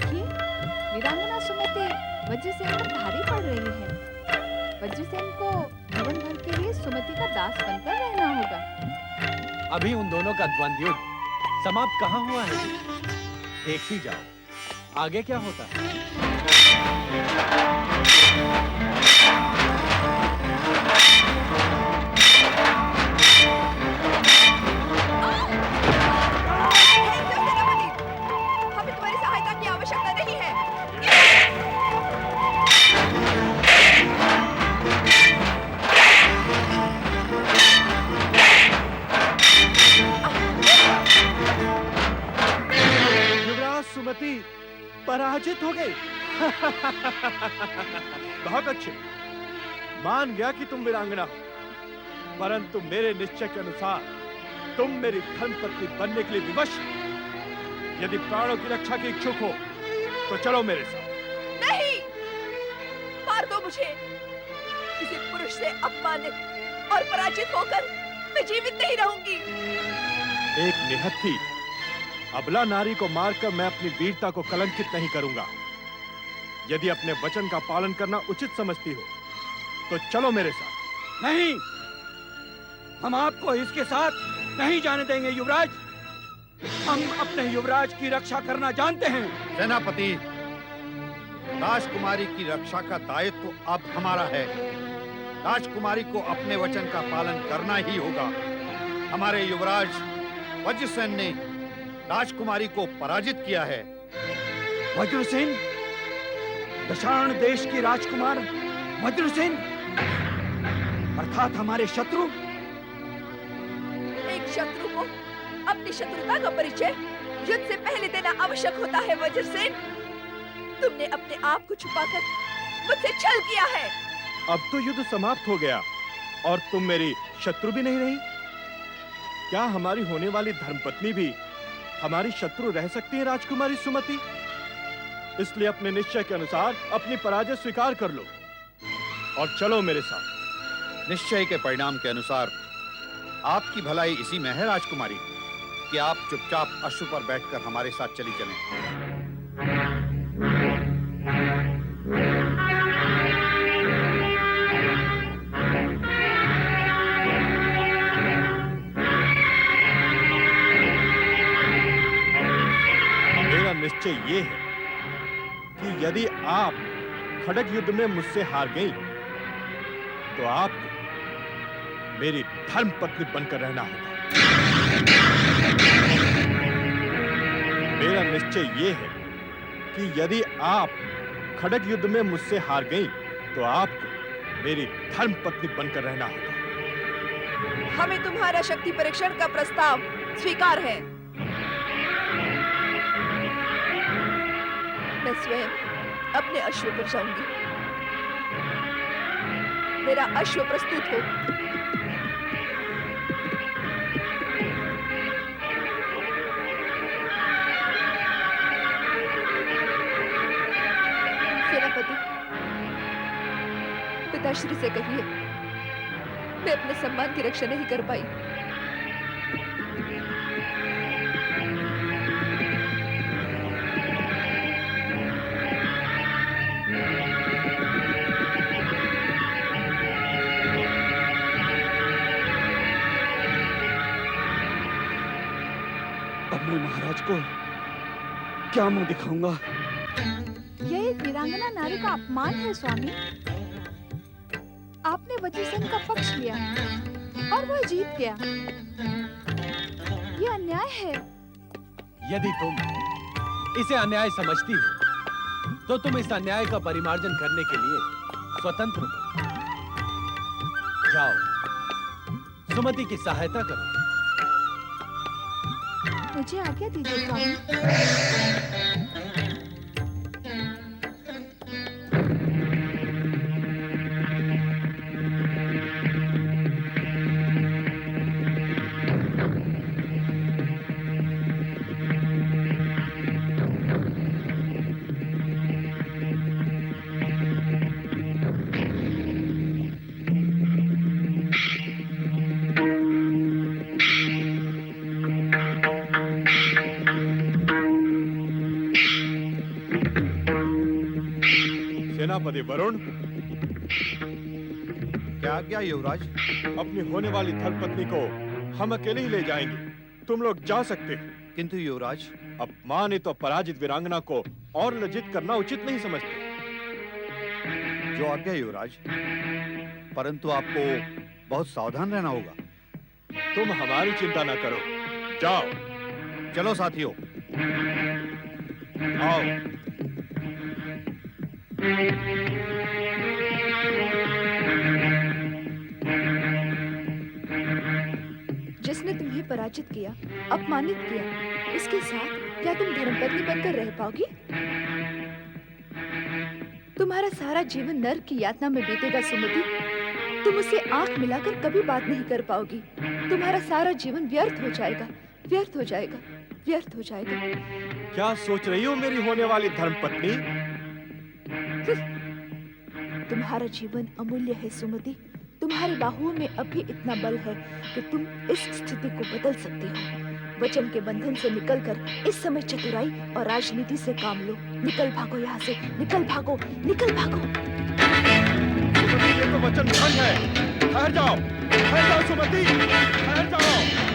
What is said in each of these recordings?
देखिए, वीरांगना सुमति वज्रसेन पर भारी पड़ रही है। वज्रसेन को जीवन भर के लिए सुमति का दास बनकर रहना होगा। अभी उन दोनों का द्वंद्व युद्ध समाप्त कहाँ हुआ है? देखती जाओ आगे क्या होता है। हमें तुम्हारी सहायता की आवश्यकता नहीं है। युवराज सुमति पराजित हो गई। बहुत अच्छे, मान गया कि तुम वीरांगना हो, परंतु मेरे निश्चय के अनुसार तुम मेरी धर्मपत्नी बनने के लिए विवश हो। यदि प्राणों की रक्षा की इच्छुक हो तो चलो मेरे साथ। नहीं, मार दो मुझे। किसी पुरुष से अपमानित और पराजित होकर मैं जीवित नहीं रहूंगी। एक निहत्थी अबला नारी को मारकर मैं अपनी वीरता को कलंकित नहीं करूंगा। यदि अपने वचन का पालन करना उचित समझती हो तो चलो मेरे साथ। नहीं, हम आपको इसके साथ नहीं जाने देंगे युवराज। हम अपने युवराज की रक्षा करना जानते हैं। सेनापति, राजकुमारी की रक्षा का दायित्व तो अब हमारा है। राजकुमारी को अपने वचन का पालन करना ही होगा। हमारे युवराज वज्रसेन ने राजकुमारी को पराजित किया है। वज्रसेन, दशार्ण देश की राजकुमार वज्रसेन, अर्थात हमारे शत्रु। एक शत्रु को अपनी शत्रुता का परिचय युद्ध से पहले देना आवश्यक होता है। वज्रसेन, तुमने अपने आप को छुपाकर मुझसे छल किया है। अब तो युद्ध समाप्त हो गया और तुम मेरी शत्रु भी नहीं रही। क्या हमारी होने वाली धर्मपत्नी भी हमारी शत्रु रह सकती है राजकुमारी सुमति? इसलिए अपने निश्चय के अनुसार अपनी पराजय स्वीकार कर लो और चलो मेरे साथ। निश्चय के परिणाम के अनुसार आपकी भलाई इसी में है राजकुमारी कि आप चुपचाप अश्व पर बैठकर हमारे साथ चली चलें। मेरा निश्चय ये है कि यदि आप खड़ग युद्ध में मुझसे हार गई तो आपको मेरी धर्मपत्नी बनकर रहना होगा। मेरा निश्चय ये है कि यदि आप खड़ग युद्ध में मुझसे हार गई तो आपको मेरी धर्मपत्नी बनकर रहना होगा। हमें तुम्हारा शक्ति परीक्षण का प्रस्ताव स्वीकार है। मैं स्वयं अपने अश्व पर जाऊंगी। मेरा अश्व प्रस्तुत हो। सेनापति, पिताश्री से कहिए मैं अपने सम्मान की रक्षा नहीं कर पाई। अब मैं महाराज को क्या मुंह दिखाऊंगा? यह एक वीरांगना नारी का अपमान है स्वामी। आपने वज्रसेन का पक्ष लिया और वह जीत गया। यह अन्याय है। यदि तुम इसे अन्याय समझती हो तो तुम इस अन्याय का परिमार्जन करने के लिए स्वतंत्र हो। जाओ, सुमति की सहायता करो। मुझे आज्ञा दीजिए स्वामी। सेनापति वरुण, क्या आज्ञा युवराज? अपनी होने वाली धर्मपत्नी को हम अकेले ही ले जाएंगे। तुम लोग जा सकते हो। किंतु युवराज, अपमानित और पराजित वीरांगना को और लज्जित करना उचित नहीं समझते। जो आज्ञा युवराज, परंतु आपको बहुत सावधान रहना होगा। तुम हमारी चिंता न करो, जाओ। चलो साथियों, आओ। जिसने तुम्हें पराजित किया, अपमानित किया, उसके साथ क्या तुम धर्मपत्नी बनकर रह पाओगी? तुम्हारा सारा जीवन नर्क की यातना में बीतेगा सुमति। तुम उससे आंख मिलाकर कभी बात नहीं कर पाओगी। तुम्हारा सारा जीवन व्यर्थ हो जाएगा, व्यर्थ हो जाएगा, व्यर्थ हो जाएगा। क्या सोच रही हो मेरी होने वाली धर्मपत्नी? तुम्हारा जीवन अमूल्य है सुमति। तुम्हारी बाहुओं में अब भी इतना बल है कि तुम इस स्थिति को बदल सकती हो। वचन के बंधन से निकलकर इस समय चतुराई और राजनीति से काम लो। निकल भागो यहाँ से, निकल भागो, निकल भागो। सुमति, ये तो वचन भंग है। ठहर जाओ सुमति, ठहर जाओ।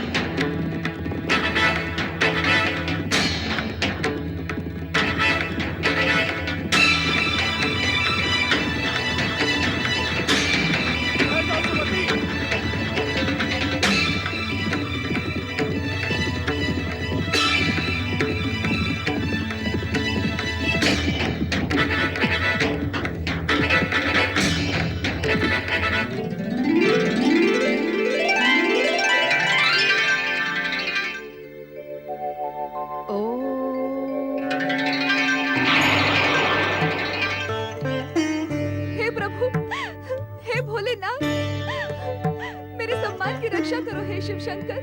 रक्षा करो हे शिव शंकर।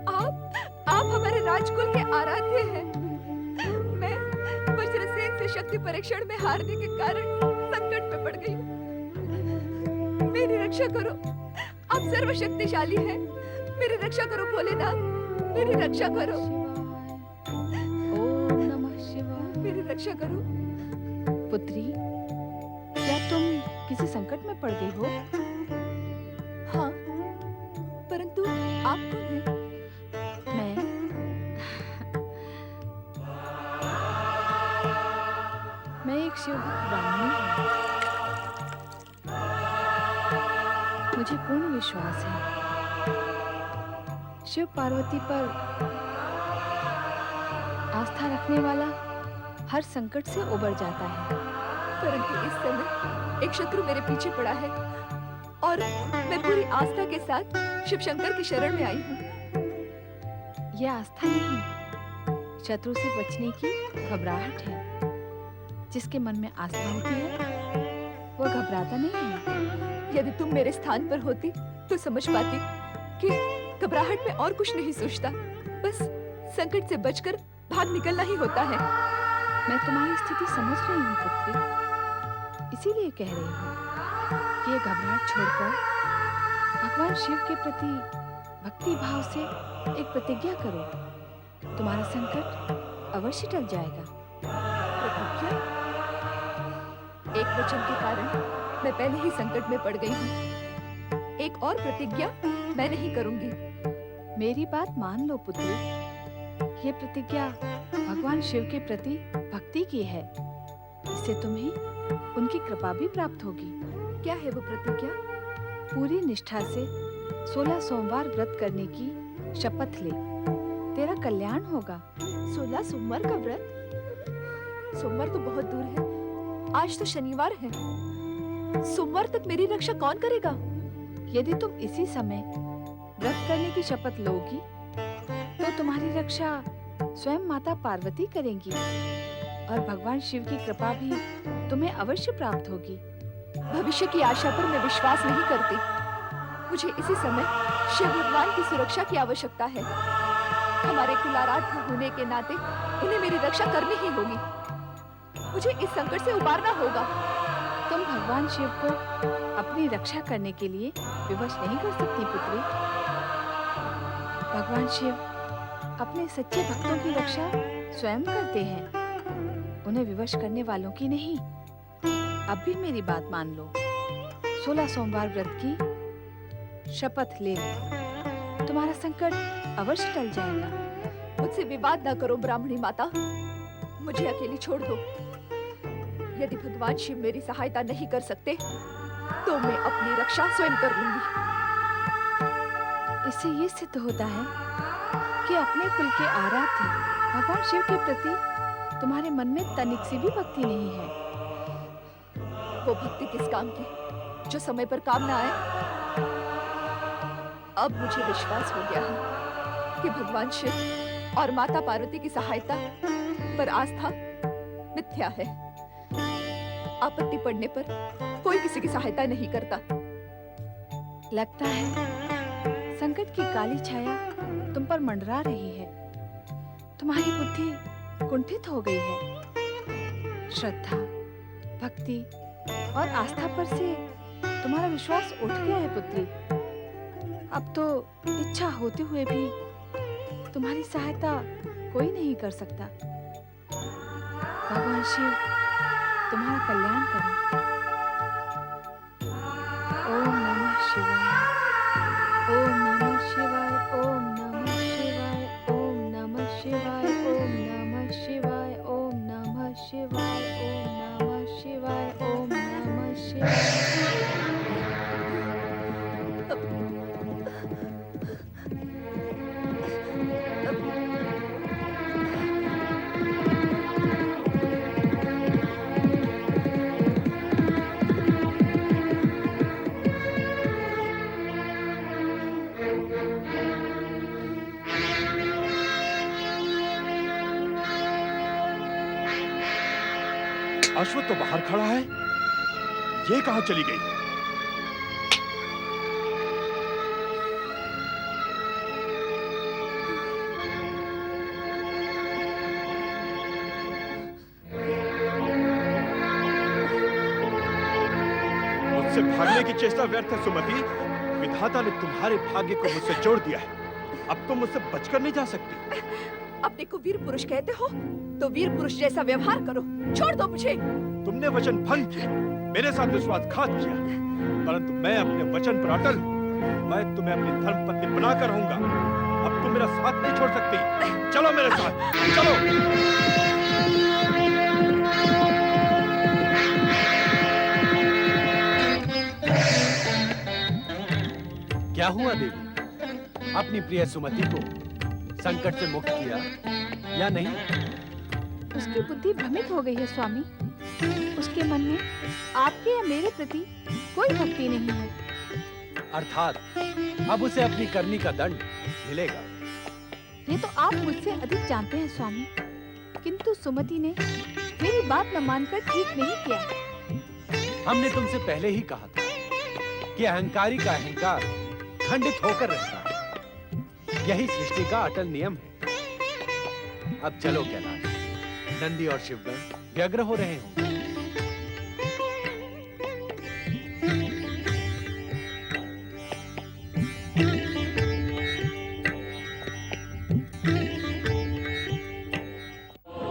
आप हमारे राजकुल के आराध्य हैं। मैं वज्रसेन से शक्ति परीक्षण में हारने के कारण संकट में पड़ गई हूँ। मेरी रक्षा करो, आप सर्वशक्तिशाली हैं। मेरी रक्षा करो भोलेनाथ, मेरी रक्षा करो। ओम नमः शिवाय। मेरी रक्षा करो। पुत्री, क्या तुम किसी संकट में पड़ गई हो? हाँ, परंतु आप कौन हैं? मैं एक शिवभक्त ब्राह्मणी हूँ। मुझे पूर्ण विश्वास है शिव पार्वती पर आस्था रखने वाला हर संकट से उबर जाता है। परंतु इस समय एक शत्रु मेरे पीछे पड़ा है और मैं पूरी आस्था के साथ शिव शंकर की शरण में आई हूँ। यह आस्था नहीं, शत्रु से बचने की घबराहट है। जिसके मन में आस्था होती है वो घबराता नहीं है। यदि तुम मेरे स्थान पर होती तो समझ पाती कि घबराहट में और कुछ नहीं सोचता, बस संकट से बचकर भाग निकलना ही होता है। मैं तुम्हारी स्थिति समझ रही हूँ पुत्री, इसीलिए कह रही हूँ कि ये घबराहट छोड़कर भगवान शिव के प्रति भक्ति भाव से एक प्रतिज्ञा करो। तुम्हारा संकट अवश्य टल जाएगा। प्रतिज्ञा? एक वचन के कारण मैं पहले ही संकट में पड़ गई हूँ। एक और प्रतिज्ञा मैं नहीं करूंगी। मेरी बात मान लो पुत्री, ये प्रतिज्ञा भगवान शिव के प्रति भक्ति की है। इससे तुम्हें उनकी कृपा भी प्राप्त होगी। क्या है वो प्रतिज्ञा? पूरी निष्ठा से 16 सोमवार व्रत करने की शपथ ले, तेरा कल्याण होगा। 16 सोमवार का व्रत? सोमवार तो बहुत दूर है, आज तो शनिवार है। सोमवार तक मेरी रक्षा कौन करेगा? यदि तुम इसी समय व्रत करने की शपथ लोगी तो तुम्हारी रक्षा स्वयं माता पार्वती करेंगी और भगवान शिव की कृपा भी तुम्हें अवश्य प्राप्त होगी। भविष्य की आशा पर मैं विश्वास नहीं करती। मुझे इसी समय शिव भगवान की सुरक्षा की आवश्यकता है। हमारे कुलाराध्य होने के नाते उन्हें मेरी रक्षा करनी ही होगी। मुझे इस संकट से उबारना होगा। तुम भगवान शिव को अपनी रक्षा करने के लिए विवश नहीं कर सकती पुत्री। भगवान शिव अपने सच्चे भक्तों की रक्षा स्वयं करते हैं, उन्हें विवश करने वालों की नहीं। अब भी मेरी बात मान लो। 16 सोमवार व्रत की शपथ ले लो, तुम्हारा संकट अवश्य टल जाएगा। मुझसे विवाद ना करो ब्राह्मणी माता, मुझे अकेली छोड़ दो। यदि भगवान शिव मेरी सहायता नहीं कर सकते तो मैं अपनी रक्षा स्वयं कर लूंगी। इससे ये सिद्ध होता है कि अपने कुल के आराध्य भगवान शिव के प्रति तुम्हारे मन में तनिक सी भी भक्ति नहीं है। वो भक्ति किस काम की जो समय पर काम ना आए। अब मुझे विश्वास हो गया है कि भगवान शिव और माता पार्वती की सहायता पर आस्था मिथ्या है। आपत्ति पड़ने पर कोई किसी की सहायता नहीं करता। लगता है संकट की काली छाया तुम पर मंडरा रही है। तुम्हारी बुद्धि कुंठित हो गई है। श्रद्धा, भक्ति और आस्था पर से तुम्हारा विश्वास उठ गया है पुत्री। अब तो इच्छा होते हुए भी तुम्हारी सहायता कोई नहीं कर सकता। भगवान शिव तुम्हारा कल्याण करें। ओम नमः शिवाय, ओम नमः शिवाय, ओम नमः शिवाय, ओम नमः शिवाय, ओम नमः शिवाय, ओम नमः शिवाय, ओम नमः शिवाय, ओम नमः शिवाय। अश्वत्थ तो बाहर खड़ा है, ये कहां चली गई? मुझसे भागने की चेष्टा व्यर्थ है सुमति। विधाता ने तुम्हारे भाग्य को मुझसे जोड़ दिया है। अब तुम मुझसे बचकर नहीं जा सकती। अपने को वीर पुरुष कहते हो तो वीर पुरुष जैसा व्यवहार करो। छोड़ दो मुझे। तुमने वचन भंग किया, मेरे साथ विश्वासघात किया, परंतु मैं अपने वचन पर अटल हूं। मैं तुम्हें अपनी धर्मपत्नी बनाकर रहूंगा। अब तुम मेरा साथ नहीं छोड़ सकती। चलो मेरे साथ, चलो। क्या हुआ देवी? अपनी प्रिय सुमति को संकट से मुक्त किया या नहीं? उसकी बुद्धि भ्रमित हो गई है स्वामी। उसके मन में आपके या मेरे प्रति कोई भक्ति नहीं है। अर्थात अब उसे अपनी करनी का दंड मिलेगा। ये तो आप मुझसे अधिक जानते हैं स्वामी, किंतु सुमति ने मेरी बात न मानकर ठीक नहीं किया। हमने तुमसे पहले ही कहा था कि अहंकारी का अहंकार खंडित होकर रहता है। यही सृष्टि का अटल नियम है। अब चलो कैलाश, नंदी और शिवगण व्यग्र हो रहे होंगे।